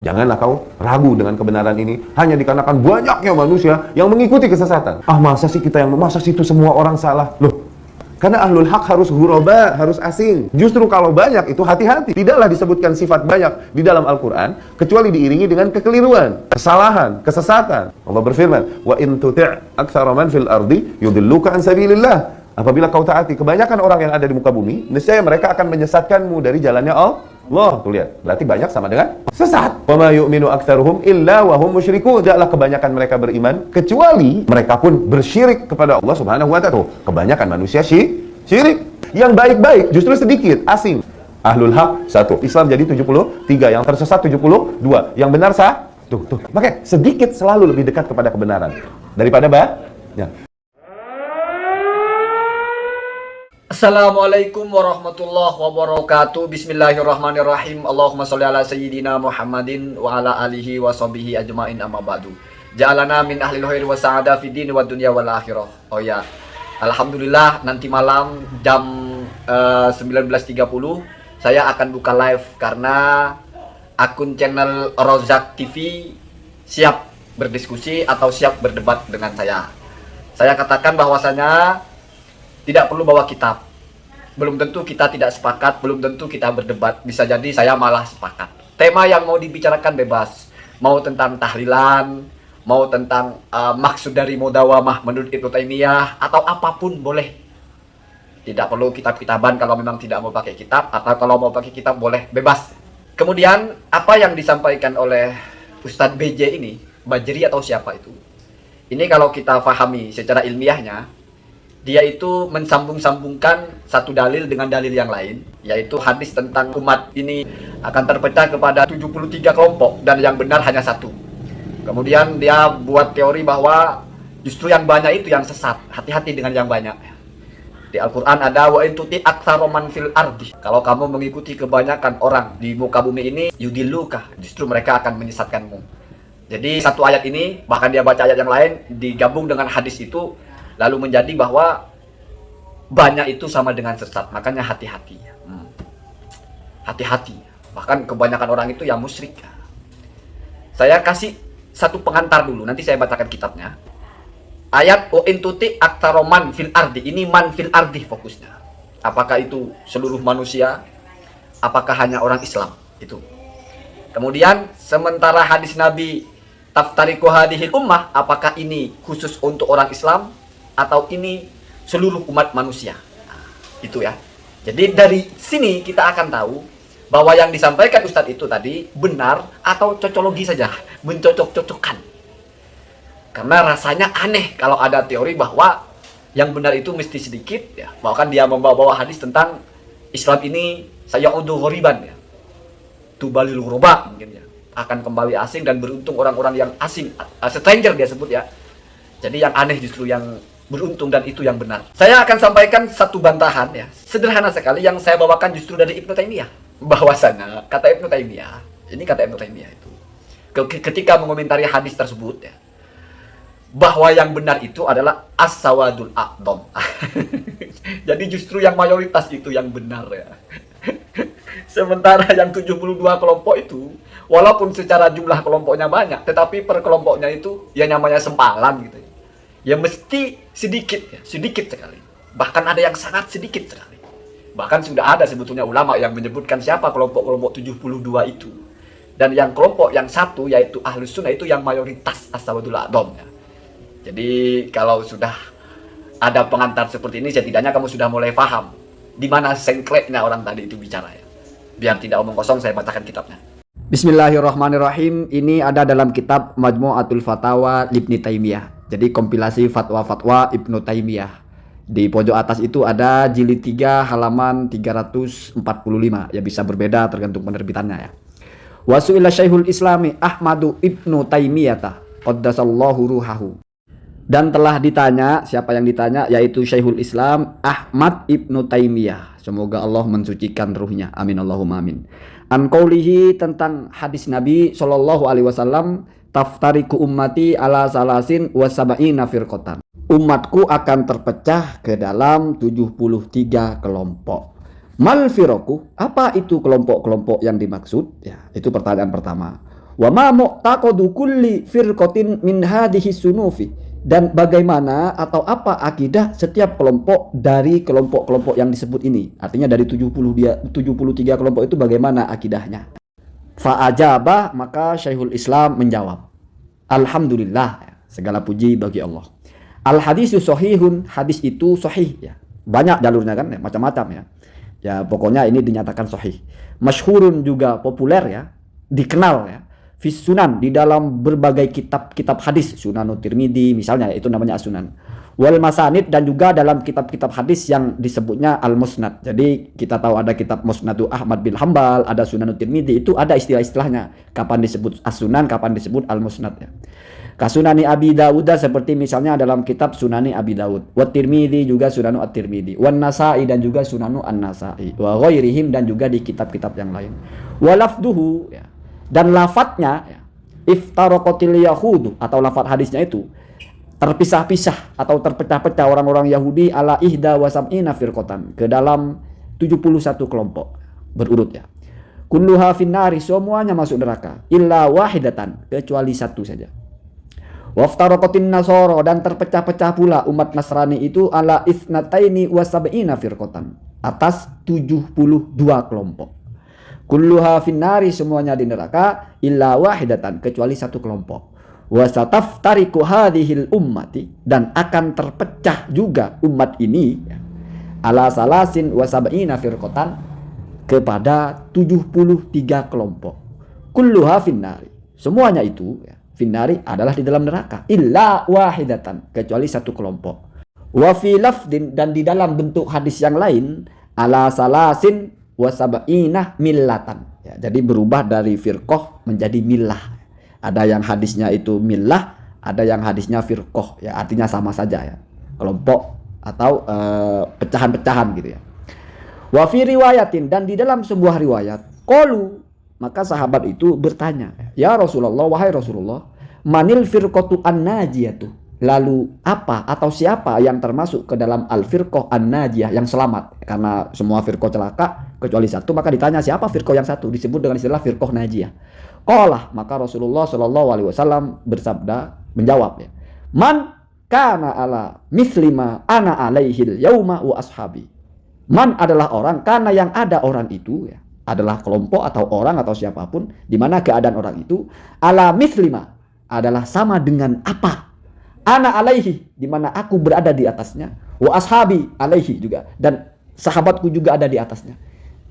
Janganlah kau ragu dengan kebenaran ini hanya dikarenakan banyaknya manusia yang mengikuti kesesatan. Ah, masa sih itu semua orang salah? Loh, karena ahlul haq harus ghuraba, harus asing. Justru kalau banyak itu hati-hati. Tidaklah disebutkan sifat banyak di dalam Al-Quran kecuali diiringi dengan kekeliruan, kesalahan, kesesatan. Allah berfirman, "Wa in tuti' aktsara man fil ardi yudilluka an sabilillah." Apabila kau taati kebanyakan orang yang ada di muka bumi, niscaya mereka akan menyesatkanmu dari jalannya Allah. Tuh lihat, berarti banyak sama dengan sesat. Wa ma yu'minu aktsaruhum illa wa hum musyrikun. Tidaklah kebanyakan mereka beriman kecuali mereka pun bersyirik kepada Allah Subhanahu wa taala. Kebanyakan manusia syirik. Yang baik-baik justru sedikit, asing. Ahlul haq 1, Islam jadi 73, yang tersesat 72, yang benar tuh. Makanya sedikit selalu lebih dekat kepada kebenaran daripada banyak. Assalamualaikum warahmatullahi wabarakatuh. Bismillahirrahmanirrahim. Allahumma sholli ala sayyidina Muhammadin wa ala alihi wa sahbihi ajma'in, amma ba'du. Ja'alana min ahlil khair wa sa'ada fid din wa dunya wal akhirah. Oh ya, alhamdulillah nanti malam jam 19.30 saya akan buka live karena akun channel Rozak TV siap berdiskusi atau siap berdebat dengan saya. Saya katakan bahwasanya tidak perlu bawa kitab. Belum tentu kita tidak sepakat, belum tentu kita berdebat. Bisa jadi saya malah sepakat. Tema yang mau dibicarakan bebas. Mau tentang tahlilan, mau tentang maksud dari mudawamah menurut Ibnu Taimiyah, atau apapun boleh. Tidak perlu kitab-kitaban kalau memang tidak mau pakai kitab, atau kalau mau pakai kitab boleh, bebas. Kemudian apa yang disampaikan oleh Ustadz BJ ini, Bajri atau siapa itu? Ini kalau kita pahami secara ilmiahnya, dia itu mensambung-sambungkan satu dalil dengan dalil yang lain, yaitu hadis tentang umat ini akan terpecah kepada 73 kelompok dan yang benar hanya satu. Kemudian dia buat teori bahwa justru yang banyak itu yang sesat. Hati-hati dengan yang banyak. Di Al-Quran ada wa in tuti aktsara man fil ardi. Kalau kamu mengikuti kebanyakan orang di muka bumi ini, yudilluka, justru mereka akan menyesatkanmu. Jadi satu ayat ini, bahkan dia baca ayat yang lain digabung dengan hadis itu, lalu menjadi bahwa banyak itu sama dengan sesat. Makanya hati-hati. Hati-hati. Bahkan kebanyakan orang itu yang musyrik. Saya kasih satu pengantar dulu. Nanti saya bacakan kitabnya. Ayat wa in tuti aktsara man fil ardi. Ini man fil ardi fokusnya. Apakah itu seluruh manusia? Apakah hanya orang Islam? Itu. Kemudian sementara hadis Nabi taftariqu hadhil ummah, apakah ini khusus untuk orang Islam atau ini seluruh umat manusia? Nah, itu ya. Jadi dari sini kita akan tahu bahwa yang disampaikan Ustadz itu tadi benar atau cocologi saja, mencocok-cocokkan. Karena rasanya aneh kalau ada teori bahwa yang benar itu mesti sedikit, ya. Bahkan dia membawa hadis tentang Islam ini sayaudu ghoriban, ya. Tubalil ghuraba mungkin ya. Akan kembali asing dan beruntung orang-orang yang asing, stranger dia sebut ya. Jadi yang aneh justru yang beruntung dan itu yang benar. Saya akan sampaikan satu bantahan ya, sederhana sekali yang saya bawakan justru dari Ibnu Taimiyah. Bahwasanya kata Ibnu Taimiyah, ini kata Ibnu Taimiyah itu ketika mengomentari hadis tersebut ya, bahwa yang benar itu adalah as-sawadul a'dham. Jadi justru yang mayoritas itu yang benar ya. Sementara yang 72 kelompok itu, walaupun secara jumlah kelompoknya banyak, tetapi per kelompoknya itu ya namanya sempalan gitu ya. Ya mesti sedikit ya, sedikit sekali. Bahkan ada yang sangat sedikit sekali. Bahkan sudah ada sebetulnya ulama yang menyebutkan siapa kelompok-kelompok 72 itu. Dan yang kelompok yang satu yaitu Ahlus Sunnah itu yang mayoritas as-sawadul a'dham ya. Jadi kalau sudah ada pengantar seperti ini, setidaknya kamu sudah mulai paham di mana sengkletnya orang tadi itu bicara ya. Biar tidak omong kosong, saya bacakan kitabnya. Bismillahirrahmanirrahim. Ini ada dalam kitab Majmu'atul Fatawa Ibnu Taimiyah. Jadi kompilasi fatwa-fatwa Ibnu Taimiyah. Di pojok atas itu ada jilid 3 halaman 345. Ya bisa berbeda tergantung penerbitannya ya. Wasu'ila Syekhul Islami Ahmadu Ibnu Taimiyah qaddasallahu ruhahu. Dan telah ditanya, siapa yang ditanya? Yaitu Syekhul Islam Ahmad Ibnu Taimiyah. Semoga Allah mensucikan ruhnya. Amin Allahumma amin. An qaulihi, tentang hadis Nabi sallallahu alaihi wasallam, taftariku ummati ala salasin wa sab'ina firqatan. Umatku akan terpecah ke dalam 73 kelompok. Mal firqu, apa itu kelompok-kelompok yang dimaksud? Ya, itu pertanyaan pertama. Wa ma mu'taqadu kulli firqatin min hadhihi sunufi, dan bagaimana atau apa akidah setiap kelompok dari kelompok-kelompok yang disebut ini. Artinya dari 73 kelompok itu bagaimana akidahnya. Fa'ajaba, maka Syekhul Islam menjawab, alhamdulillah, segala puji bagi Allah. Al hadisu sahihun, hadis itu sahih ya. Banyak jalurnya kan ya, macam-macam ya. Ya pokoknya ini dinyatakan sahih. Masyhurun juga populer ya, dikenal ya. Fis sunan, di dalam berbagai kitab-kitab hadis, Sunan Tirmidzi misalnya, itu namanya as-sunan. Wal masanid, dan juga dalam kitab-kitab hadis yang disebutnya al-musnad. Jadi kita tahu ada kitab Musnadu Ahmad bin Hambal, ada Sunan Tirmidzi, itu ada istilah-istilahnya. Kapan disebut as-sunan, kapan disebut al-musnad ya. Kasunani Abi Dawud, seperti misalnya dalam kitab Sunani Abi Dawud. Wa Tirmidzi juga Sunanu At-Tirmidzi. Wan Nasa'i, dan juga Sunanu An-Nasa'i. Wa ghairihim, dan juga di kitab-kitab yang lain. Wa lafduhu ya. Dan lafadznya ya, iftaraqatil yahudu, atau lafadz hadisnya itu terpisah-pisah atau terpecah-pecah orang-orang Yahudi ala ihda wa sab'ina firqatan, ke dalam 71 kelompok berurut ya. Kulluha finnari, semuanya masuk neraka, illa wahidatan, kecuali satu saja. Waftaraqatin nasara, dan terpecah-pecah pula umat Nasrani itu ala ithnataini wa sab'ina firqatan, atas 72 kelompok. Kulluha finnari, semuanya di neraka, illa wahidatan, kecuali satu kelompok. Wa sataftariqu hadhil ummati, dan akan terpecah juga umat ini ya, ala salasin wa sab'ina firqatan, kepada 73 kelompok. Kulluha finnari, semuanya itu ya, finnari adalah di dalam neraka, illa wahidatan, kecuali satu kelompok. Wa fi lafdin, dan di dalam bentuk hadis yang lain, ala salasin wasaba'inah millatan ya, jadi berubah dari firqoh menjadi millah. Ada yang hadisnya itu millah, ada yang hadisnya firqoh ya, artinya sama saja ya, kelompok atau pecahan-pecahan gitu ya. Wa fi riwayatin, dan di dalam sebuah riwayat, qalu, maka sahabat itu bertanya, ya Rasulullah, wahai Rasulullah, manil firqatu an-najiyatu, lalu apa atau siapa yang termasuk ke dalam al-firqah an-najiyah, yang selamat? Karena semua firqah celaka kecuali satu, maka ditanya siapa firqah yang satu, disebut dengan istilah firqah najiyah. Qala, maka Rasulullah Shallallahu alaihi wasallam bersabda, menjawab ya, man kana ala mislima ana alaihil yauma wa ashabi. Man adalah orang, karena yang ada orang itu ya, adalah kelompok atau orang atau siapapun, di mana keadaan orang itu ala mislima, adalah sama dengan apa ana alaihi, di mana aku berada di atasnya, wa ashabi alaihi juga, dan sahabatku juga ada di atasnya.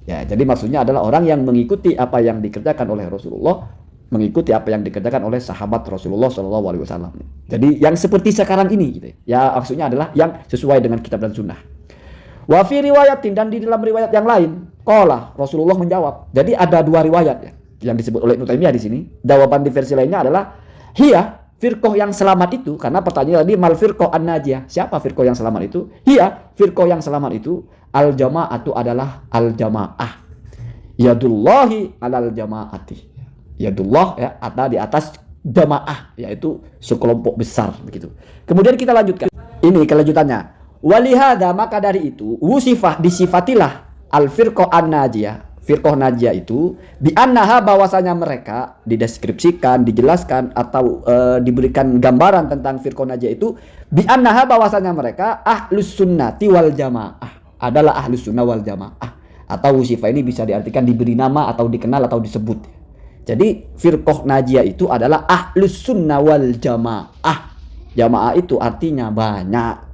Ya, jadi maksudnya adalah orang yang mengikuti apa yang dikerjakan oleh Rasulullah, mengikuti apa yang dikerjakan oleh sahabat Rasulullah Shallallahu alaihi wasallam. Jadi yang seperti sekarang ini gitu. Ya, maksudnya adalah yang sesuai dengan kitab dan sunnah. Wa fi riwayatin, dan di dalam riwayat yang lain, qala, Rasulullah menjawab. Jadi ada dua riwayat ya, yang disebut oleh Ibnu Taimiyah di sini. Jawaban di versi lainnya adalah hiya, firqah yang selamat itu, karena pertanyaan tadi mal firqah an-najiyah, siapa firqah yang selamat itu? Hiya, firqah yang selamat itu al-jama'atu, adalah al-jama'ah. Yadullahi alal jama'ati. Yadullah ya, ada di atas jamaah, yaitu sekelompok besar begitu. Kemudian kita lanjutkan. Ini kelanjutannya. Walihada, maka dari itu wusifah, disifatilah al-firqah an-najiyah, firqah najiyah itu bi annaha, bahwasanya mereka dideskripsikan, dijelaskan atau diberikan gambaran tentang firqah najiyah itu bi annaha, bahwasanya mereka ahlus sunnati wal jamaah, adalah ahlus sunnah wal jamaah. Atau wusifah ini bisa diartikan diberi nama atau dikenal atau disebut. Jadi firqah najiyah itu adalah ahlus sunnah wal jamaah. Jamaah itu artinya banyak.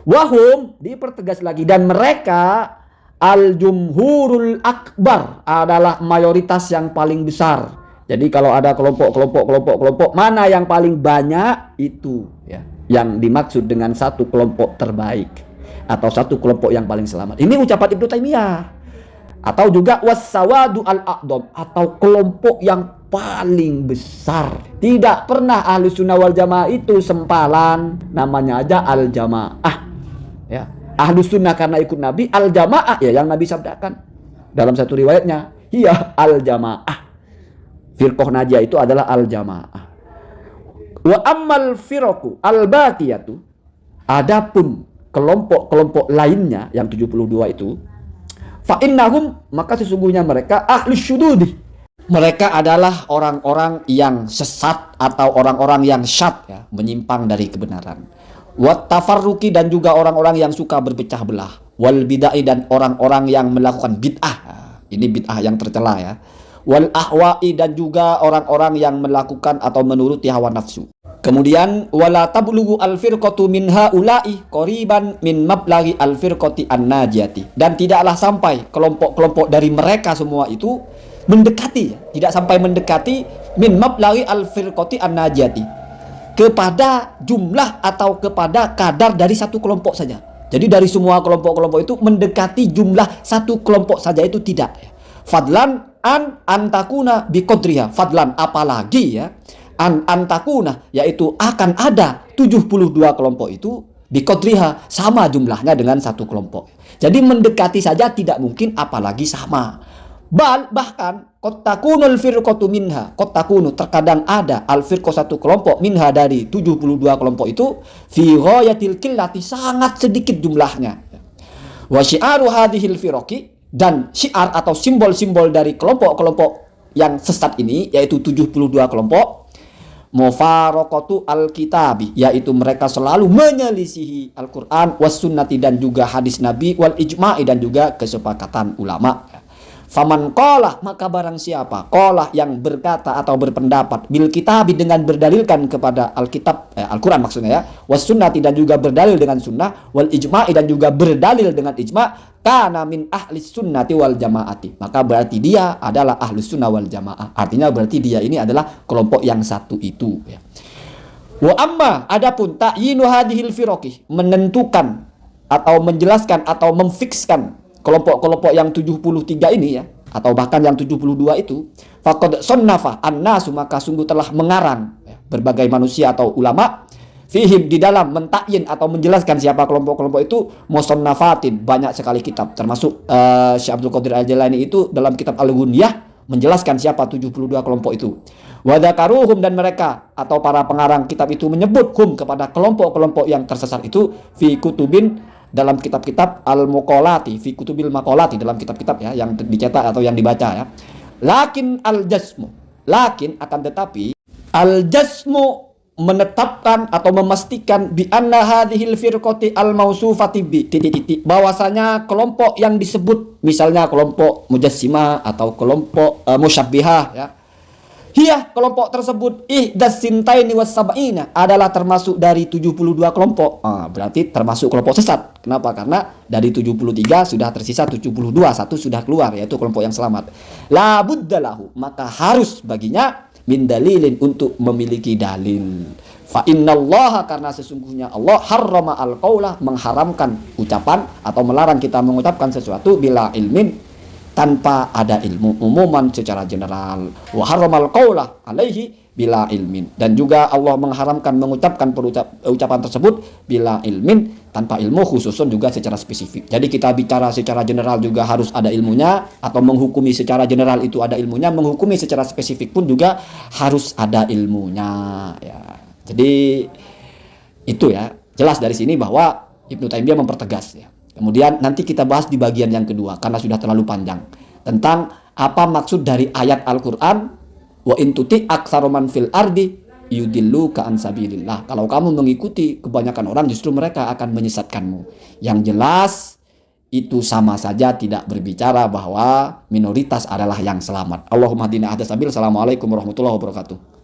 Wahum, dipertegas lagi, dan mereka al-jumhurul akbar, adalah mayoritas yang paling besar. Jadi kalau ada kelompok, mana yang paling banyak itu ya, yang dimaksud dengan satu kelompok terbaik atau satu kelompok yang paling selamat. Ini ucapan Ibnu Taimiyah. Atau juga wassawadu al-aqdam, atau kelompok yang paling besar. Tidak pernah ahlu sunnah wal jamaah itu sempalan, namanya aja al-jamaah ya. Ahlu sunnah karena ikut Nabi, al-jamaah ya yang Nabi sabdakan dalam satu riwayatnya, iya al-jamaah. Firqah najiyah itu adalah al-jamaah. Wa ammal firqu al-baqiyatu, adapun kelompok-kelompok lainnya yang 72 itu, fa innahum, maka sesungguhnya mereka ahlus syududi, Mereka adalah orang-orang yang sesat atau orang-orang yang syad, ya, menyimpang dari kebenaran. Wat tafarruqi, dan juga orang-orang yang suka berpecah belah. Wal bid'ah, dan orang-orang yang melakukan bid'ah. Nah, ini bid'ah yang tercela, ya. Wal ahwa'i, dan juga orang-orang yang melakukan atau menuruti hawa nafsu. Kemudian wala tablughu al-firqatu min haula'i qoriban min mablaghi al-firqati an-najiyati, dan tidaklah sampai kelompok-kelompok dari mereka semua itu mendekati, ya, tidak sampai mendekati min mablaghi al-firqati an-najiyati, kepada jumlah atau kepada kadar dari satu kelompok saja. Jadi dari semua kelompok-kelompok itu mendekati jumlah satu kelompok saja itu tidak. Fadlan an antakuna biqadriha, fadlan apalagi, ya, antakuna, yaitu akan ada 72 kelompok itu biqadriha, sama jumlahnya dengan satu kelompok. Jadi mendekati saja tidak mungkin, apalagi sama. Bahkan qad takunul firqatu minha, qad takunu, terkadang ada al firqah, satu kelompok, minha, dari 72 kelompok itu, fi ghayatil qillati, sangat sedikit jumlahnya. Wa syi'aru hadhil firqi, dan syiar atau simbol-simbol dari kelompok-kelompok yang sesat ini, yaitu 72 kelompok, mufaraqatu al-kitabi, yaitu mereka selalu menyelisihi Al-Qur'an, was sunnati, dan juga hadis Nabi, wal ijma'i, dan juga kesepakatan ulama. Faman qala, maka barang siapa qala, yang berkata atau berpendapat, bil kitabi, dengan berdalilkan kepada Alkitab, Al-Quran maksudnya, ya, was sunnati, dan juga berdalil dengan sunnah, wal ijma'i, dan juga berdalil dengan ijma', kana min ahli sunnati wal jamaati, maka berarti dia adalah ahli sunnah wal jamaah. Artinya berarti dia ini adalah kelompok yang satu itu, ya. Wa amma, adapun ta'yinu hadhil firaqi, menentukan atau menjelaskan atau memfikskan kelompok-kelompok yang 73 ini, ya, atau bahkan yang 72 itu, faqad sonnafa an-nasu, maka sungguh telah mengarang, ya, berbagai manusia atau ulama, fihim, di dalam mentakyin atau menjelaskan siapa kelompok-kelompok itu, musonnafatin, banyak sekali kitab, termasuk Syekh Abdul Qadir Al-Jailani itu dalam kitab Al-Ghunyah menjelaskan siapa 72 kelompok itu. Wa dzakaruhum, dan mereka atau para pengarang kitab itu menyebut hum, kepada kelompok-kelompok yang tersesat itu, fi kutubin, dalam kitab-kitab al-muqolati, fi kutubil maqolati, dalam kitab-kitab, ya, yang dicetak atau yang dibaca, ya. Lakin al-jasmu, lakin akan tetapi, al-jasmu, menetapkan atau memastikan, bi anna hadhil firqati al-mausufati bi titik-titik, bahwasanya kelompok yang disebut, misalnya kelompok mujassimah atau kelompok musyabbihah, ya, hiya, kelompok tersebut, ihdas sintaini was sab'ina, adalah termasuk dari 72 kelompok. Berarti termasuk kelompok sesat. Kenapa? Karena dari 73 sudah tersisa 72, satu sudah keluar, yaitu kelompok yang selamat. La buddalahu, maka harus baginya min dalilin, untuk memiliki dalil. Fa innallaha, karena sesungguhnya Allah, harrama al-qawla, mengharamkan ucapan atau melarang kita mengucapkan sesuatu, bila ilmin, tanpa ada ilmu, umuman secara general. Wa haramal qaula alaihi bila ilmin, dan juga Allah mengharamkan mengucapkan ucapan tersebut bila ilmin, tanpa ilmu, khususun juga secara spesifik. Jadi kita bicara secara general juga harus ada ilmunya, atau menghukumi secara general itu ada ilmunya, menghukumi secara spesifik pun juga harus ada ilmunya, ya. Jadi itu, ya, jelas dari sini bahwa Ibnu Taimiyah mempertegas, ya. Kemudian nanti kita bahas di bagian yang kedua, karena sudah terlalu panjang, tentang apa maksud dari ayat Al-Quran, wa in tuti aktsara man fil ardi yudilluka an sabilillah. Kalau kamu mengikuti kebanyakan orang, justru mereka akan menyesatkanmu. Yang jelas itu sama saja tidak berbicara bahwa minoritas adalah yang selamat. Allahumma hadina ahdas sabil. Assalamualaikum warahmatullahi wabarakatuh.